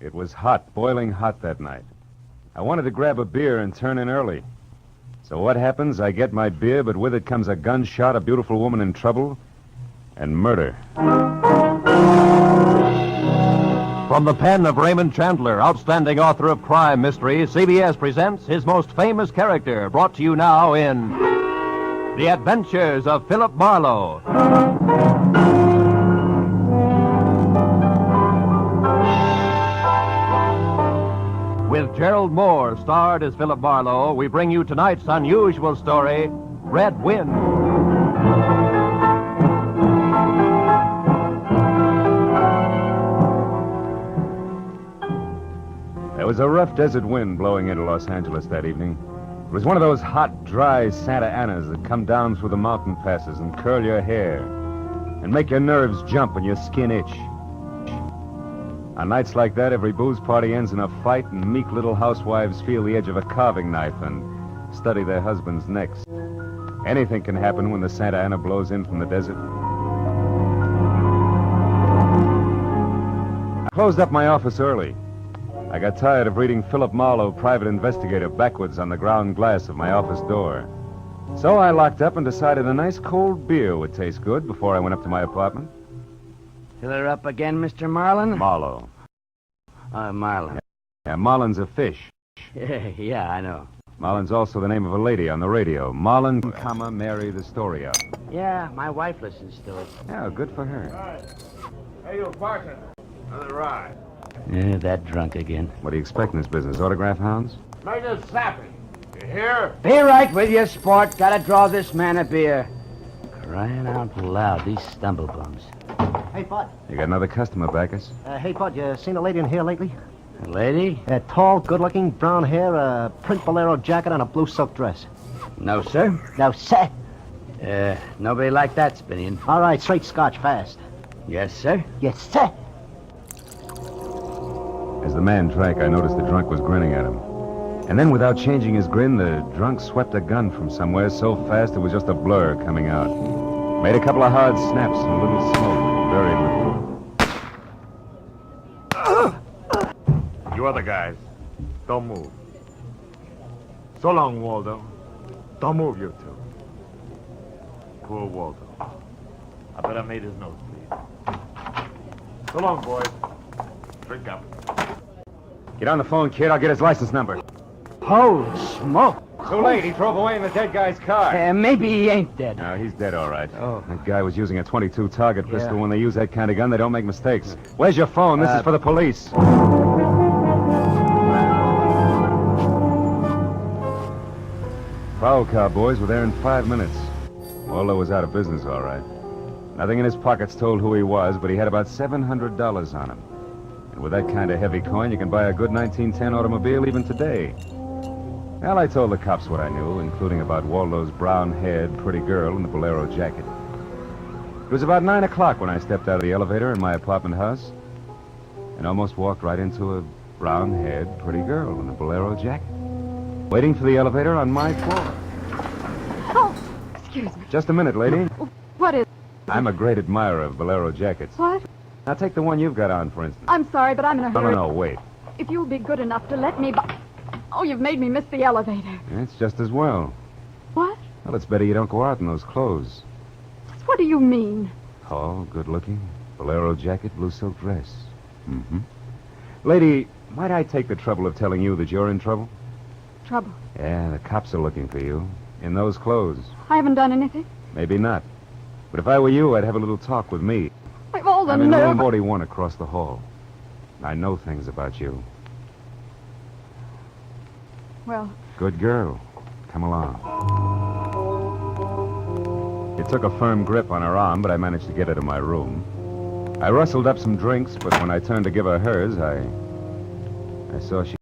It was hot, boiling hot that night. I wanted to grab a beer and turn in early. So what happens? I get my beer, but with it comes a gunshot, a beautiful woman in trouble, and murder. From the pen of Raymond Chandler, outstanding author of crime mystery, CBS presents his most famous character, brought to you now in The Adventures of Philip Marlowe. With Gerald Moore starred as Philip Marlowe, we bring you tonight's unusual story, Redwind. There was a rough desert wind blowing into Los Angeles that evening. It was one of those hot, dry Santa Anas that come down through the mountain passes and curl your hair and make your nerves jump and your skin itch. On nights like that, every booze party ends in a fight, and meek little housewives feel the edge of a carving knife and study their husbands' necks. Anything can happen when the Santa Ana blows in from the desert. I closed up my office early. I got tired of reading Philip Marlowe, private investigator, backwards on the ground glass of my office door. So I locked up and decided a nice cold beer would taste good before I went up to my apartment. Fill her up again, Mr. Marlin? Marlowe. Marlin. Yeah, Marlin's a fish. Yeah, I know. Marlin's also the name of a lady on the radio. Marlin, Mary the Story. Yeah, my wife listens to it. Yeah, good for her. Hey, you partner. Another ride. Yeah, that drunk again. What do you expect in this business? Autograph hounds? Make it snappy. You hear? Be right with you, sport. Gotta draw this man a beer. Crying out loud, these stumblebums. Hey, Bud. You got another customer, Bacchus? Hey, Bud, you seen a lady in here lately? A lady? Tall, good-looking, brown hair, a print bolero jacket, and a blue silk dress. No, sir. No, sir. Nobody like that, Spinian. All right, straight scotch, fast. Yes, sir. Yes, sir. As the man drank, I noticed the drunk was grinning at him. And then, without changing his grin, the drunk swept a gun from somewhere so fast it was just a blur coming out. Made a couple of hard snaps and a little smoke, buried with You other guys, don't move. So long, Waldo. Don't move, you two. Poor Waldo. I bet I made his nose bleed. So long, boys. Drink up. Get on the phone, kid. I'll get his license number. Holy smoke. Too late. He drove away in the dead guy's car. Maybe he ain't dead. No, he's dead, all right. Oh. That guy was using a .22 target pistol. Yeah. When they use that kind of gun, they don't make mistakes. Where's your phone? This is for the police. Prowl car boys were there in 5 minutes. Waldo was out of business, all right. Nothing in his pockets told who he was, but he had about $700 on him. And with that kind of heavy coin, you can buy a good 1910 automobile even today. Well, I told the cops what I knew, including about Waldo's brown-haired, pretty girl in the bolero jacket. It was about 9 o'clock when I stepped out of the elevator in my apartment house and almost walked right into a brown-haired, pretty girl in a bolero jacket, waiting for the elevator on my floor. Oh, excuse me. Just a minute, lady. What is... I'm a great admirer of bolero jackets. What? Now, take the one you've got on, for instance. I'm sorry, but I'm in a hurry. No, wait. If you'll be good enough to let me... Oh, you've made me miss the elevator. It's just as well. What? Well, it's better you don't go out in those clothes. What do you mean? Tall, good-looking, bolero jacket, blue silk dress. Mm-hmm. Lady, might I take the trouble of telling you that you're in trouble? Trouble. Yeah, the cops are looking for you. In those clothes. I haven't done anything. Maybe not. But if I were you, I'd have a little talk with me. I've all the I'm in room nerve. 41 across the hall. I know things about you. Well, Good girl. Come along. It took a firm grip on her arm, but I managed to get her to my room. I rustled up some drinks, but when I turned to give her hers, I saw she